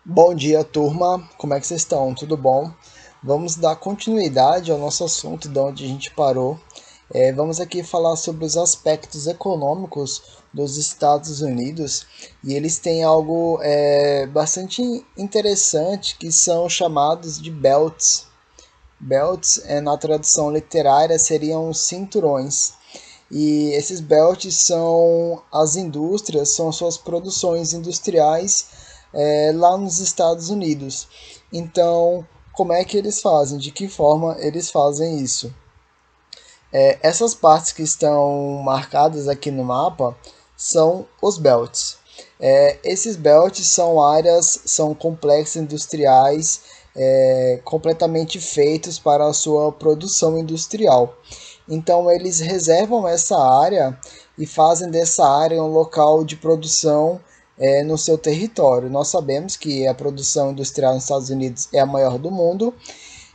Bom dia, turma. Como é que vocês estão? Tudo bom? Vamos dar continuidade ao nosso assunto de onde a gente parou. Vamos aqui falar sobre os aspectos econômicos dos Estados Unidos e eles têm algo bastante interessante que são chamados de belts. Belts, na tradução literária, seriam cinturões. E esses belts são as indústrias, são suas produções industriais lá nos Estados Unidos. Então, como é que eles fazem? De que forma eles fazem isso? Essas partes que estão marcadas aqui no mapa são os belts. Esses belts são áreas, são complexos industriais completamente feitos para a sua produção industrial. Então eles reservam essa área e fazem dessa área um local de produção no seu território. Nós sabemos que a produção industrial nos Estados Unidos é a maior do mundo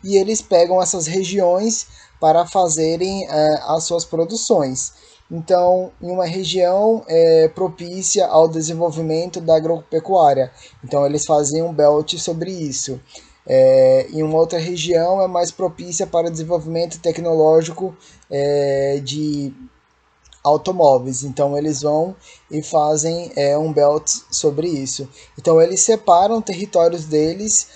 e eles pegam essas regiões para fazerem as suas produções. Então, em uma região propícia ao desenvolvimento da agropecuária, então eles faziam um belt sobre isso. Em uma outra região é mais propícia para o desenvolvimento tecnológico de automóveis. Então eles vão e fazem um belt sobre isso. Então eles separam territórios deles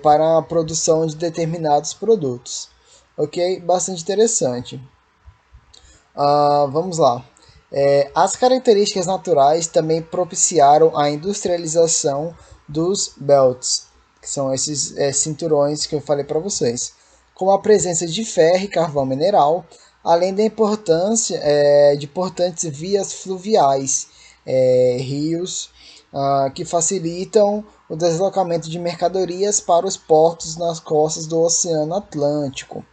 para a produção de determinados produtos. Ok? Bastante interessante. Vamos lá. As características naturais também propiciaram a industrialização dos belts, que são esses cinturões que eu falei para vocês, com a presença de ferro e carvão mineral, além da importância de importantes vias fluviais, rios, que facilitam o deslocamento de mercadorias para os portos nas costas do Oceano Atlântico.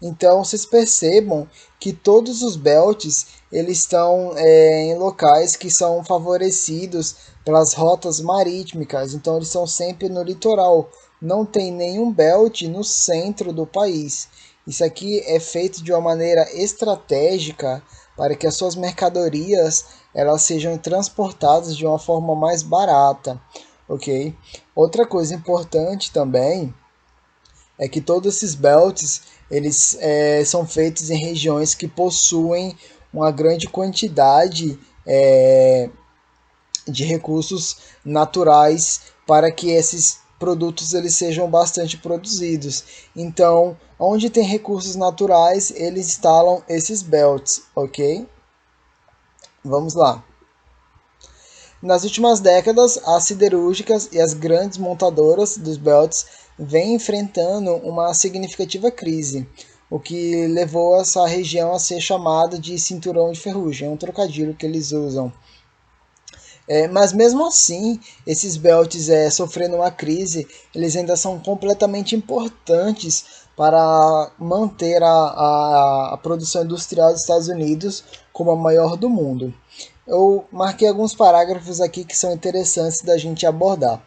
Então vocês percebam que todos os belts eles estão em locais que são favorecidos pelas rotas marítimas, então eles estão sempre no litoral. Não tem nenhum belt no centro do país. Isso aqui é feito de uma maneira estratégica para que as suas mercadorias elas sejam transportadas de uma forma mais barata, ok? Outra coisa importante também é que todos esses belts eles são feitos em regiões que possuem uma grande quantidade de recursos naturais para que esses produtos eles sejam bastante produzidos. Então, onde tem recursos naturais, eles instalam esses belts, ok? Vamos lá. Nas últimas décadas, as siderúrgicas e as grandes montadoras dos belts vêm enfrentando uma significativa crise, o que levou essa região a ser chamada de cinturão de ferrugem, é um trocadilho que eles usam. Mas mesmo assim, esses belts sofrendo uma crise, eles ainda são completamente importantes para manter a produção industrial dos Estados Unidos como a maior do mundo. Eu marquei alguns parágrafos aqui que são interessantes da gente abordar.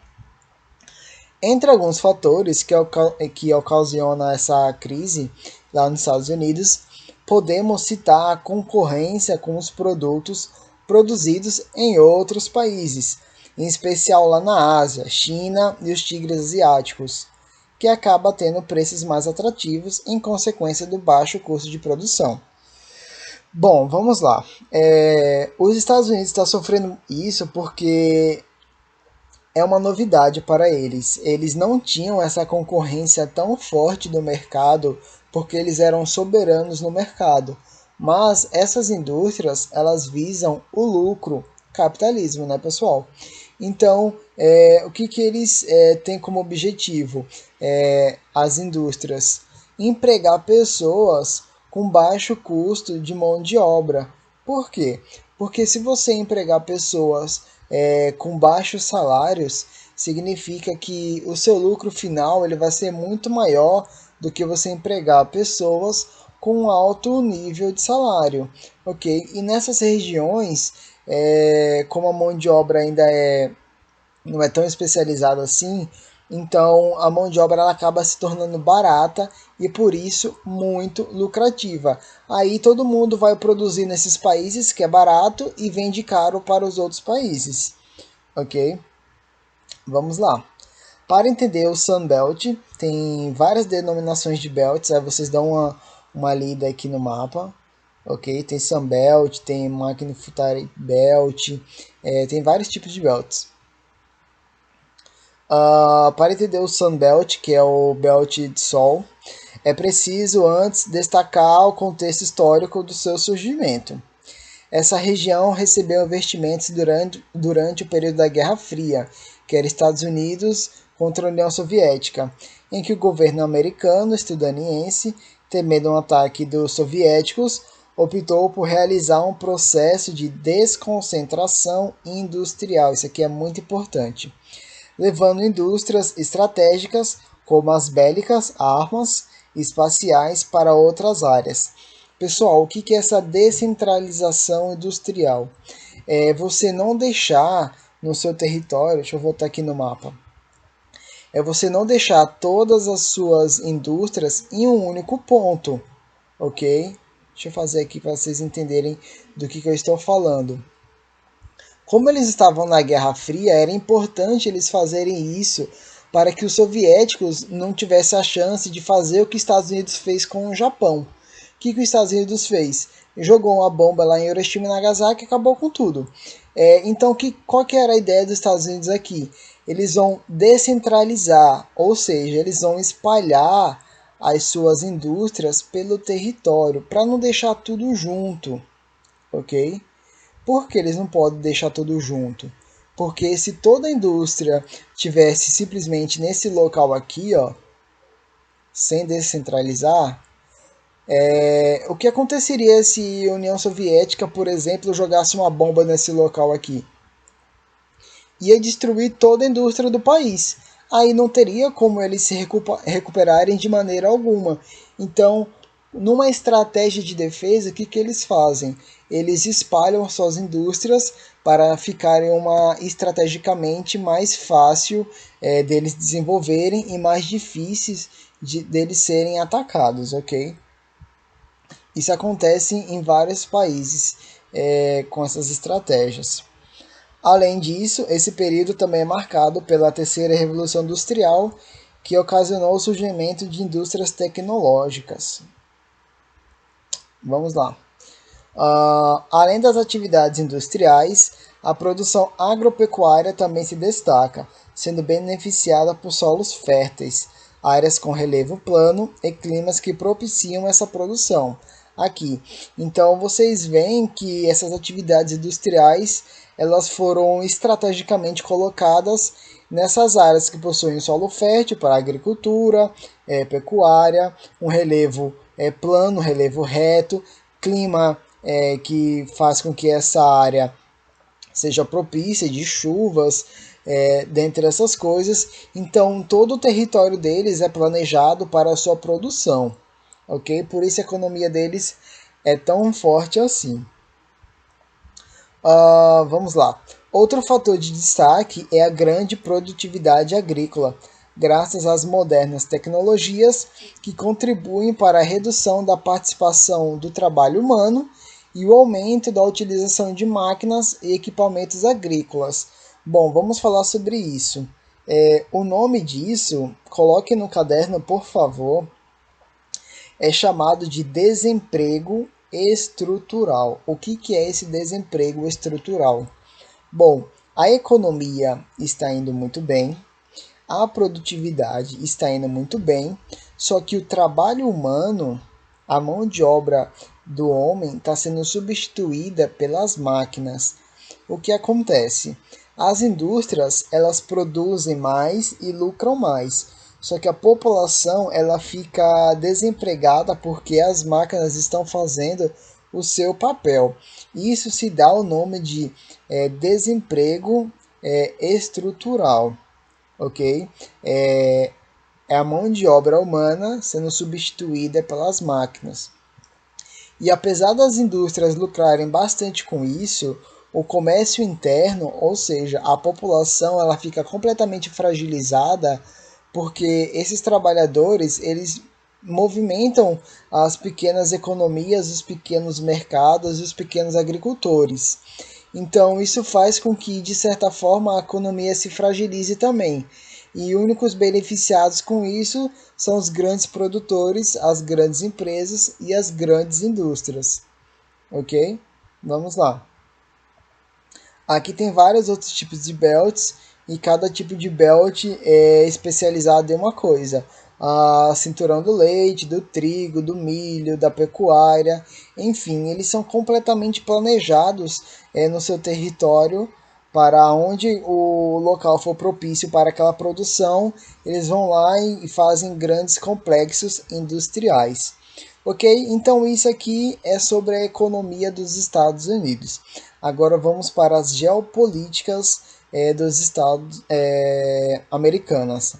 Entre alguns fatores que ocasionam essa crise lá nos Estados Unidos, podemos citar a concorrência com os produtos produzidos em outros países, em especial lá na Ásia, China e os tigres asiáticos, que acaba tendo preços mais atrativos em consequência do baixo custo de produção. Bom, vamos lá. Os Estados Unidos estão sofrendo isso porque é uma novidade para eles. Eles não tinham essa concorrência tão forte do mercado porque eles eram soberanos no mercado. Mas essas indústrias, elas visam o lucro, capitalismo, né, pessoal? Então, o que eles têm como objetivo? As indústrias empregar pessoas com baixo custo de mão de obra. Por quê? Porque se você empregar pessoas com baixos salários, significa que o seu lucro final ele vai ser muito maior do que você empregar pessoas com um alto nível de salário, ok? E nessas regiões, como a mão de obra ainda não é tão especializada assim, então a mão de obra ela acaba se tornando barata e por isso muito lucrativa. Aí todo mundo vai produzir nesses países que é barato e vende caro para os outros países, ok? Vamos lá. Para entender o Sunbelt, tem várias denominações de belts, aí vocês dão uma lida aqui no mapa, ok? Tem Sunbelt, tem Magnifutari Belt, tem vários tipos de belts. Para entender o Sunbelt, que é o belt de sol, é preciso antes destacar o contexto histórico do seu surgimento. Essa região recebeu investimentos durante o período da Guerra Fria, que era Estados Unidos contra a União Soviética, em que o governo americano estadunidense, temendo um ataque dos soviéticos, optou por realizar um processo de desconcentração industrial. Isso aqui é muito importante, levando indústrias estratégicas como as bélicas, armas, espaciais para outras áreas. Pessoal, o que é essa descentralização industrial? É você não deixar no seu território, deixa eu voltar aqui no mapa, é você não deixar todas as suas indústrias em um único ponto, ok? Deixa eu fazer aqui para vocês entenderem do que eu estou falando. Como eles estavam na Guerra Fria, era importante eles fazerem isso para que os soviéticos não tivessem a chance de fazer o que os Estados Unidos fez com o Japão. O que os Estados Unidos fez? Jogou uma bomba lá em Hiroshima e Nagasaki e acabou com tudo. Então, qual que era a ideia dos Estados Unidos aqui? Eles vão descentralizar, ou seja, eles vão espalhar as suas indústrias pelo território, para não deixar tudo junto, ok? Por que eles não podem deixar tudo junto? Porque se toda a indústria tivesse simplesmente nesse local aqui, ó, sem descentralizar, o que aconteceria se a União Soviética, por exemplo, jogasse uma bomba nesse local aqui? Ia destruir toda a indústria do país. Aí não teria como eles se recuperarem de maneira alguma. Então, numa estratégia de defesa, o que eles fazem? Eles espalham suas indústrias para ficarem estrategicamente mais fácil deles desenvolverem e mais difíceis deles serem atacados, ok? Isso acontece em vários países com essas estratégias. Além disso, esse período também é marcado pela terceira revolução industrial, que ocasionou o surgimento de indústrias tecnológicas. Vamos lá. Além das atividades industriais, a produção agropecuária também se destaca, sendo beneficiada por solos férteis, áreas com relevo plano e climas que propiciam essa produção. Aqui, então vocês veem que essas atividades industriais elas foram estrategicamente colocadas nessas áreas que possuem solo fértil para agricultura, pecuária, um relevo plano, relevo reto, clima que faz com que essa área seja propícia de chuvas, dentre essas coisas. Então, todo o território deles é planejado para a sua produção, ok? Por isso a economia deles é tão forte assim. Vamos lá. Outro fator de destaque é a grande produtividade agrícola, graças às modernas tecnologias que contribuem para a redução da participação do trabalho humano e o aumento da utilização de máquinas e equipamentos agrícolas. Bom, vamos falar sobre isso. O nome disso, coloque no caderno, por favor, é chamado de desemprego estrutural. O que é esse desemprego estrutural? Bom, a economia está indo muito bem, a produtividade está indo muito bem, só que o trabalho humano, a mão de obra do homem, está sendo substituída pelas máquinas. O que acontece? As indústrias elas produzem mais e lucram mais, só que a população ela fica desempregada porque as máquinas estão fazendo o seu papel. Isso se dá o nome de desemprego estrutural, ok? É a mão de obra humana sendo substituída pelas máquinas. E apesar das indústrias lucrarem bastante com isso, o comércio interno, ou seja, a população, ela fica completamente fragilizada porque esses trabalhadores, eles movimentam as pequenas economias, os pequenos mercados e os pequenos agricultores. Então, isso faz com que, de certa forma, a economia se fragilize também. e únicos beneficiados com isso são os grandes produtores, as grandes empresas e as grandes indústrias, ok? Vamos lá. Aqui tem vários outros tipos de belts e cada tipo de belt é especializado em uma coisa. A cinturão do leite, do trigo, do milho, da pecuária, enfim, eles são completamente planejados no seu território para onde o local for propício para aquela produção, eles vão lá e fazem grandes complexos industriais. Ok? Então isso aqui é sobre a economia dos Estados Unidos. Agora vamos para as geopolíticas dos Estados americanas.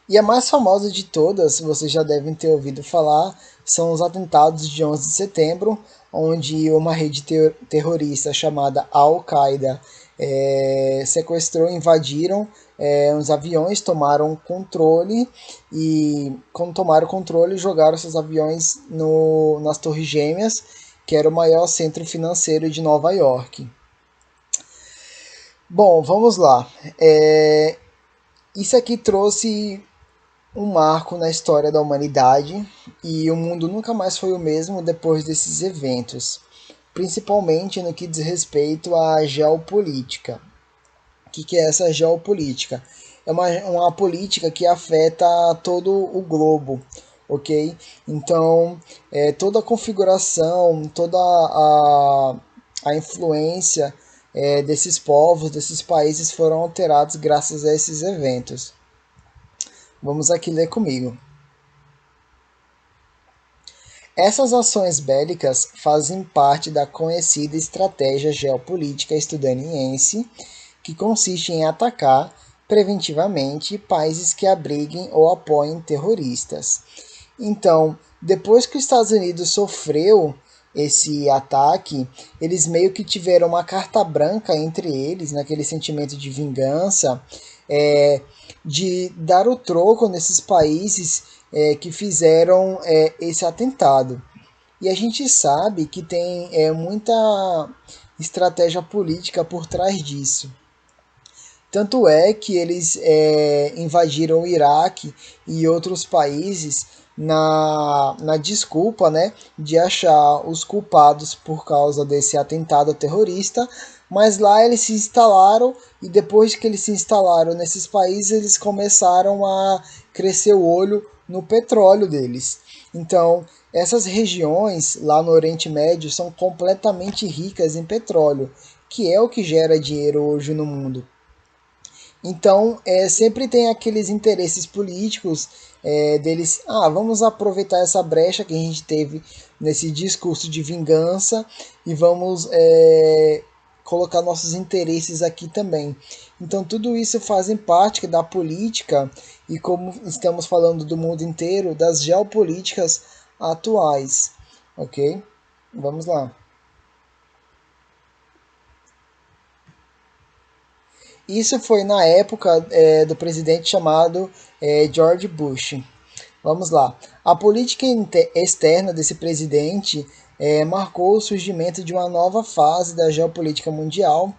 E a mais famosa de todas, vocês já devem ter ouvido falar, são os atentados de 11 de setembro, onde uma rede terrorista chamada Al-Qaeda sequestrou, invadiram os aviões, tomaram controle e, quando tomaram controle, jogaram seus aviões nas Torres Gêmeas, que era o maior centro financeiro de Nova York. Bom, vamos lá. Isso aqui trouxe um marco na história da humanidade e o mundo nunca mais foi o mesmo depois desses eventos, principalmente no que diz respeito à geopolítica. O que é essa geopolítica? É uma política que afeta todo o globo, ok? Então, toda a configuração, toda a influência desses povos, desses países foram alterados graças a esses eventos. Vamos aqui ler comigo. Essas ações bélicas fazem parte da conhecida estratégia geopolítica estadunidense, que consiste em atacar preventivamente países que abriguem ou apoiem terroristas. Então, depois que os Estados Unidos sofreu esse ataque, eles meio que tiveram uma carta branca entre eles, naquele sentimento de vingança, de dar o troco nesses países que fizeram esse atentado. E a gente sabe que tem muita estratégia política por trás disso. Tanto é que eles invadiram o Iraque e outros países na desculpa, né, de achar os culpados por causa desse atentado terrorista, mas lá eles se instalaram e depois que eles se instalaram nesses países, eles começaram a crescer o olho no petróleo deles. Então, essas regiões lá no Oriente Médio são completamente ricas em petróleo, que é o que gera dinheiro hoje no mundo. Então, sempre tem aqueles interesses políticos deles, vamos aproveitar essa brecha que a gente teve nesse discurso de vingança e vamos colocar nossos interesses aqui também. Então, tudo isso fazem parte da política e, como estamos falando do mundo inteiro, das geopolíticas atuais, ok? Vamos lá. Isso foi na época do presidente chamado George Bush. Vamos lá. A política externa desse presidente marcou o surgimento de uma nova fase da geopolítica mundial,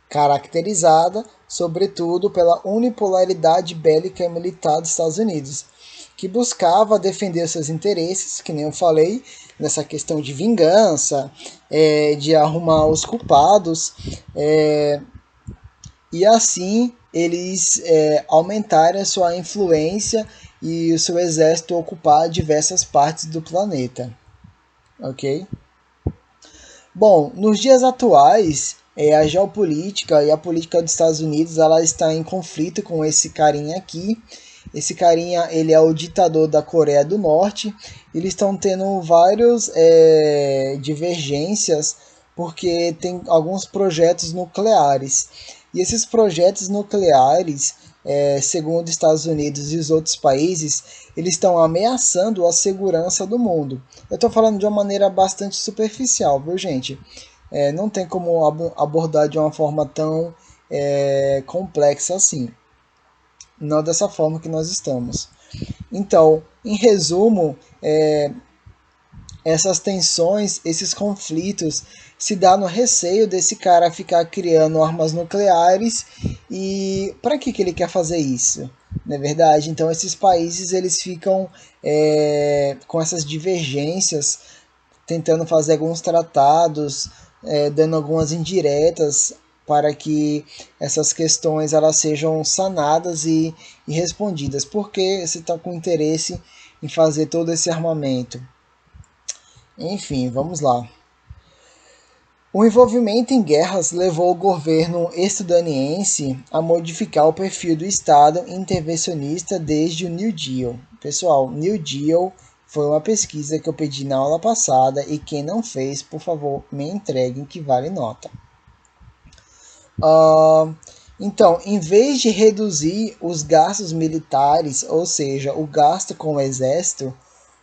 caracterizada, sobretudo, pela unipolaridade bélica e militar dos Estados Unidos, que buscava defender seus interesses, que nem eu falei, nessa questão de vingança, de arrumar os culpados, e assim eles aumentarem a sua influência e o seu exército ocupar diversas partes do planeta, ok? Bom, nos dias atuais, a geopolítica e a política dos Estados Unidos ela está em conflito com esse carinha aqui. Esse carinha ele é o ditador da Coreia do Norte. Eles estão tendo várias divergências porque tem alguns projetos nucleares. E esses projetos nucleares, segundo os Estados Unidos e os outros países, eles estão ameaçando a segurança do mundo. Eu estou falando de uma maneira bastante superficial, viu, gente? Não tem como abordar de uma forma tão complexa assim. Não dessa forma que nós estamos. Então, em resumo, essas tensões, esses conflitos, se dá no receio desse cara ficar criando armas nucleares. E para que ele quer fazer isso? Não é verdade? Então esses países eles ficam com essas divergências, tentando fazer alguns tratados, dando algumas indiretas para que essas questões elas sejam sanadas e respondidas. Porque você está com interesse em fazer todo esse armamento? Enfim, vamos lá. O envolvimento em guerras levou o governo estadunidense a modificar o perfil do Estado intervencionista desde o New Deal. Pessoal, New Deal foi uma pesquisa que eu pedi na aula passada e quem não fez, por favor, me entreguem que vale nota. Então, em vez de reduzir os gastos militares, ou seja, o gasto com o exército,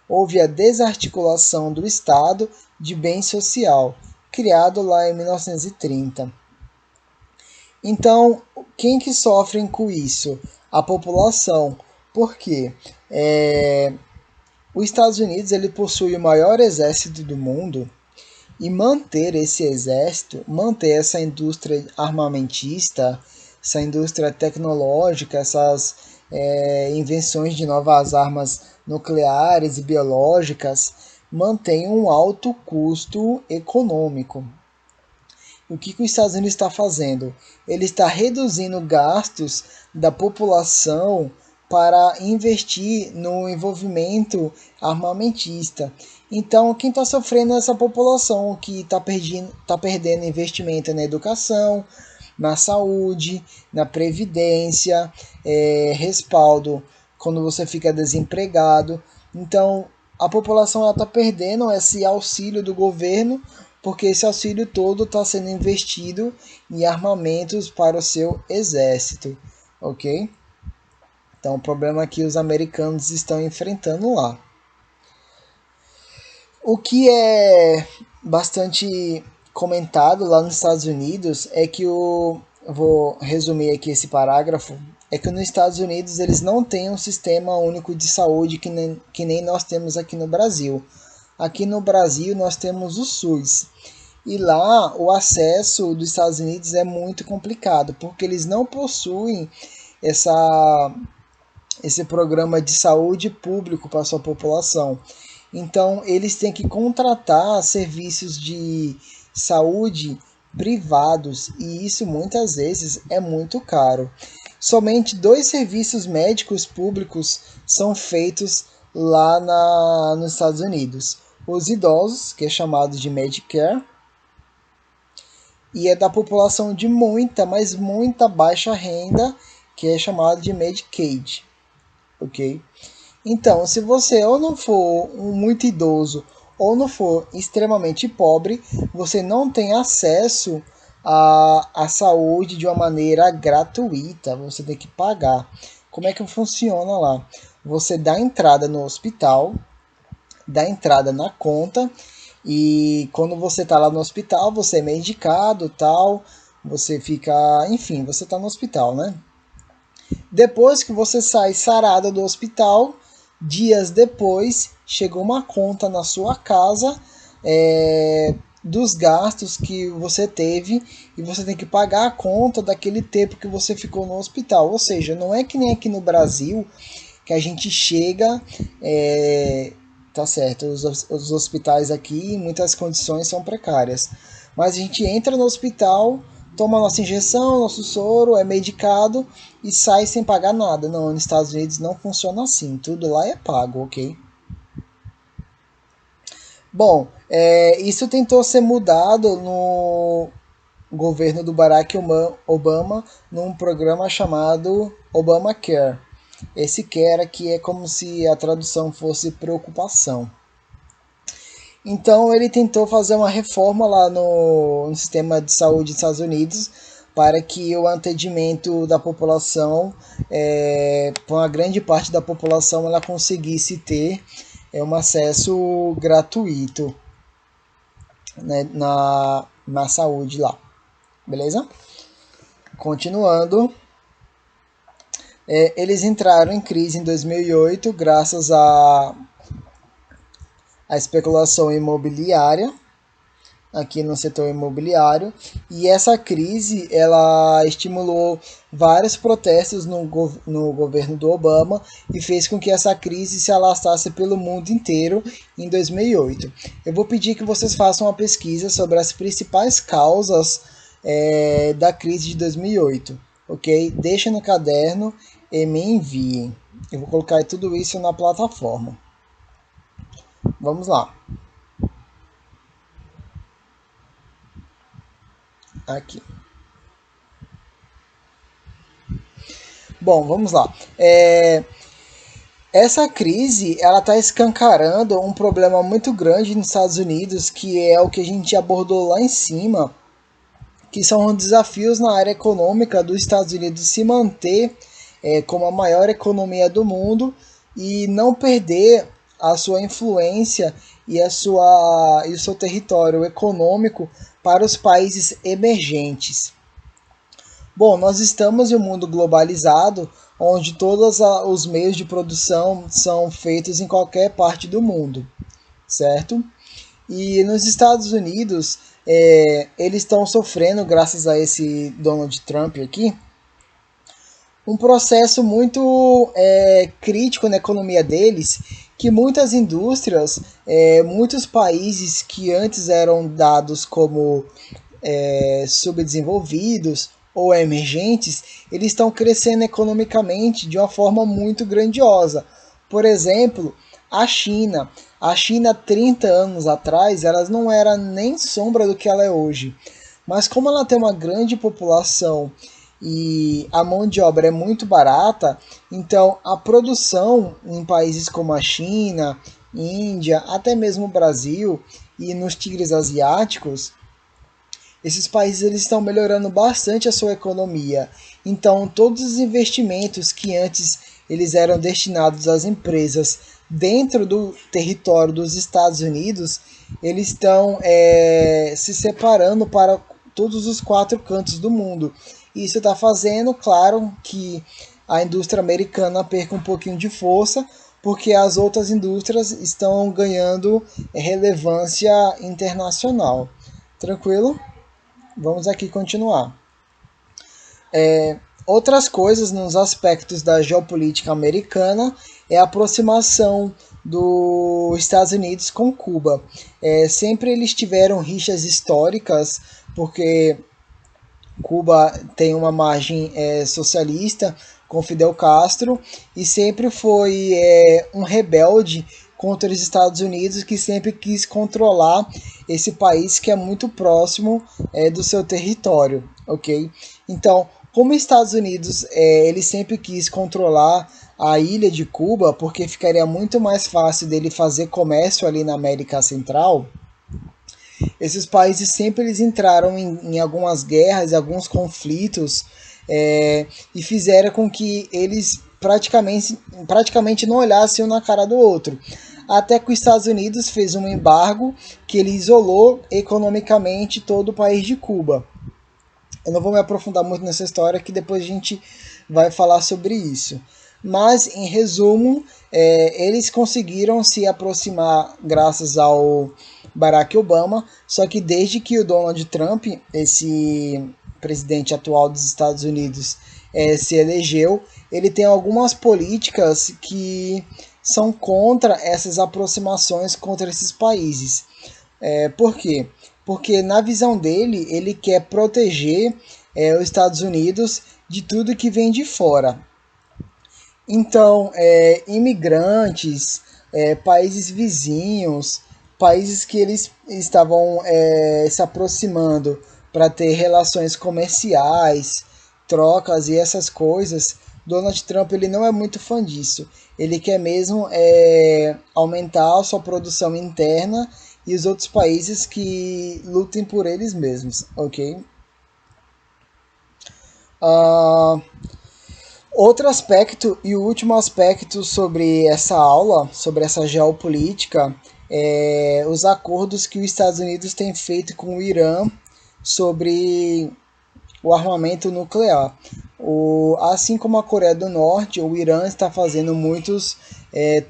houve a desarticulação do Estado de bem social, criado lá em 1930. Então, quem que sofre com isso? A população. Por quê? Os Estados Unidos ele possui o maior exército do mundo e manter esse exército, manter essa indústria armamentista, essa indústria tecnológica, essas invenções de novas armas nucleares e biológicas, mantém um alto custo econômico. O que os Estados Unidos está fazendo? Ele está reduzindo gastos da população para investir no envolvimento armamentista. Então, quem está sofrendo é essa população que está perdendo investimento na educação, na saúde, na previdência, respaldo quando você fica desempregado. Então, a população está perdendo esse auxílio do governo, porque esse auxílio todo está sendo investido em armamentos para o seu exército, ok? Então, o problema que os americanos estão enfrentando lá. O que é bastante comentado lá nos Estados Unidos é que vou resumir aqui esse parágrafo, é que nos Estados Unidos eles não têm um sistema único de saúde que nem nós temos aqui no Brasil. Aqui no Brasil nós temos o SUS. E lá o acesso dos Estados Unidos é muito complicado, porque eles não possuem esse programa de saúde público para a sua população. Então, eles têm que contratar serviços de saúde privados e isso muitas vezes é muito caro. Somente 2 serviços médicos públicos são feitos lá nos Estados Unidos. Os idosos, que é chamado de Medicare, e é da população de muita, mas muita baixa renda, que é chamado de Medicaid, ok? Então, se você ou não for muito idoso ou não for extremamente pobre, você não tem acesso à saúde de uma maneira gratuita, você tem que pagar. Como é que funciona lá? Você dá entrada no hospital, dá entrada na conta e quando você está lá no hospital, você é medicado, tal, você fica, enfim, você está no hospital, né? Depois que você sai sarado do hospital, dias depois, chegou uma conta na sua casa dos gastos que você teve e você tem que pagar a conta daquele tempo que você ficou no hospital. Ou seja, não é que nem aqui no Brasil que a gente chega, tá certo, os hospitais aqui em muitas condições são precárias, mas a gente entra no hospital, toma nossa injeção, nosso soro, é medicado e sai sem pagar nada. Não, nos Estados Unidos não funciona assim, tudo lá é pago, ok? Bom, isso tentou ser mudado no governo do Barack Obama num programa chamado Obamacare. Esse care aqui é como se a tradução fosse preocupação. Então ele tentou fazer uma reforma lá no sistema de saúde dos Estados Unidos para que o atendimento da população, para uma grande parte da população, ela conseguisse ter um acesso gratuito, né, na saúde lá. Beleza? Continuando. Eles entraram em crise em 2008 graças à especulação imobiliária. aqui no setor imobiliário, e essa crise ela estimulou vários protestos no governo do Obama e fez com que essa crise se alastrasse pelo mundo inteiro em 2008. Eu vou pedir que vocês façam uma pesquisa sobre as principais causas da crise de 2008, ok? Deixem no caderno e me enviem. Eu vou colocar tudo isso na plataforma. Vamos lá. Aqui. Bom, vamos lá. Essa crise ela está escancarando um problema muito grande nos Estados Unidos, que é o que a gente abordou lá em cima, que são os desafios na área econômica dos Estados Unidos se manter como a maior economia do mundo e não perder a sua influência e o seu território econômico para os países emergentes. Bom, nós estamos em um mundo globalizado, onde todos os meios de produção são feitos em qualquer parte do mundo, certo? E nos Estados Unidos, eles estão sofrendo, graças a esse Donald Trump aqui, um processo muito crítico na economia deles, que muitas indústrias, muitos países que antes eram dados como subdesenvolvidos ou emergentes, eles estão crescendo economicamente de uma forma muito grandiosa. Por exemplo, a China. A China, 30 anos atrás, ela não era nem sombra do que ela é hoje. Mas como ela tem uma grande população e a mão de obra é muito barata, então a produção em países como a China, Índia, até mesmo o Brasil e nos tigres asiáticos, esses países eles estão melhorando bastante a sua economia. Então, todos os investimentos que antes eles eram destinados às empresas dentro do território dos Estados Unidos, eles estão se separando para todos os 4 cantos do mundo. Isso está fazendo, claro, que a indústria americana perca um pouquinho de força, porque as outras indústrias estão ganhando relevância internacional. Tranquilo? Vamos aqui continuar. Outras coisas nos aspectos da geopolítica americana é a aproximação dos Estados Unidos com Cuba. Sempre eles tiveram rixas históricas, porque Cuba tem uma margem socialista com Fidel Castro e sempre foi um rebelde contra os Estados Unidos, que sempre quis controlar esse país que é muito próximo do seu território, ok? Então, como os Estados Unidos ele sempre quis controlar a ilha de Cuba, porque ficaria muito mais fácil dele fazer comércio ali na América Central, esses países sempre eles entraram em algumas guerras, alguns conflitos, e fizeram com que eles praticamente não olhassem um na cara do outro. Até que os Estados Unidos fez um embargo que ele isolou economicamente todo o país de Cuba. Eu não vou me aprofundar muito nessa história, que depois a gente vai falar sobre isso. Mas, em resumo, eles conseguiram se aproximar graças ao Barack Obama, só que desde que o Donald Trump, esse presidente atual dos Estados Unidos, se elegeu, ele tem algumas políticas que são contra essas aproximações contra esses países. Por quê? Porque na visão dele, ele quer proteger os Estados Unidos de tudo que vem de fora. Então, imigrantes, países vizinhos, países que eles estavam se aproximando para ter relações comerciais, trocas e essas coisas, Donald Trump ele não é muito fã disso. Ele quer mesmo aumentar a sua produção interna e os outros países que lutem por eles mesmos, ok? Uh, Outro aspecto e o último aspecto sobre essa aula, sobre essa geopolítica, é os acordos que os Estados Unidos têm feito com o Irã sobre o armamento nuclear. Assim como a Coreia do Norte, o Irã está fazendo muitos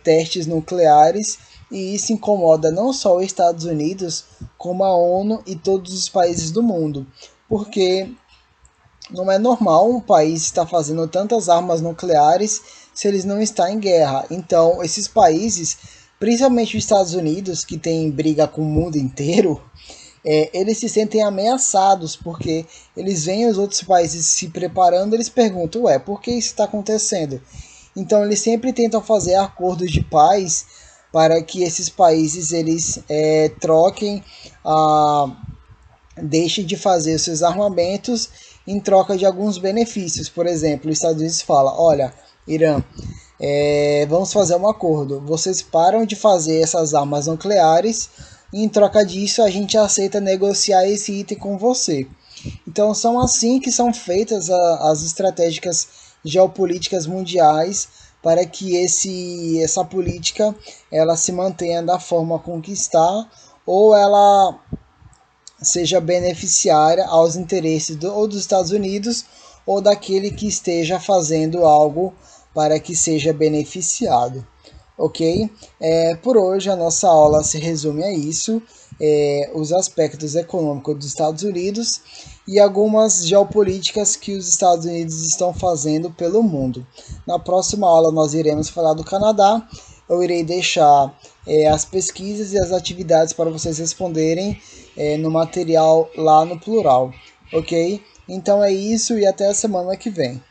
testes nucleares E isso incomoda não só os Estados Unidos, como a ONU e todos os países do mundo, porque não é normal um país estar fazendo tantas armas nucleares se eles não estão em guerra. Então, esses países, principalmente os Estados Unidos, que tem briga com o mundo inteiro, eles se sentem ameaçados, porque eles veem os outros países se preparando, eles perguntam, ué, por que isso está acontecendo? Então eles sempre tentam fazer acordos de paz para que esses países eles troquem, deixem de fazer os seus armamentos em troca de alguns benefícios. Por exemplo, os Estados Unidos fala, olha, Irã, vamos fazer um acordo. Vocês param de fazer essas armas nucleares e em troca disso a gente aceita negociar esse item com você. Então são assim que são feitas as estratégicas geopolíticas mundiais para que essa política ela se mantenha da forma com que está ou ela seja beneficiária aos interesses ou dos Estados Unidos ou daquele que esteja fazendo algo para que seja beneficiado. Ok? Por hoje a nossa aula se resume a isso, os aspectos econômicos dos Estados Unidos e algumas geopolíticas que os Estados Unidos estão fazendo pelo mundo. Na próxima aula nós iremos falar do Canadá. Eu irei deixar as pesquisas e as atividades para vocês responderem no material lá no plural, ok? Então é isso e até a semana que vem.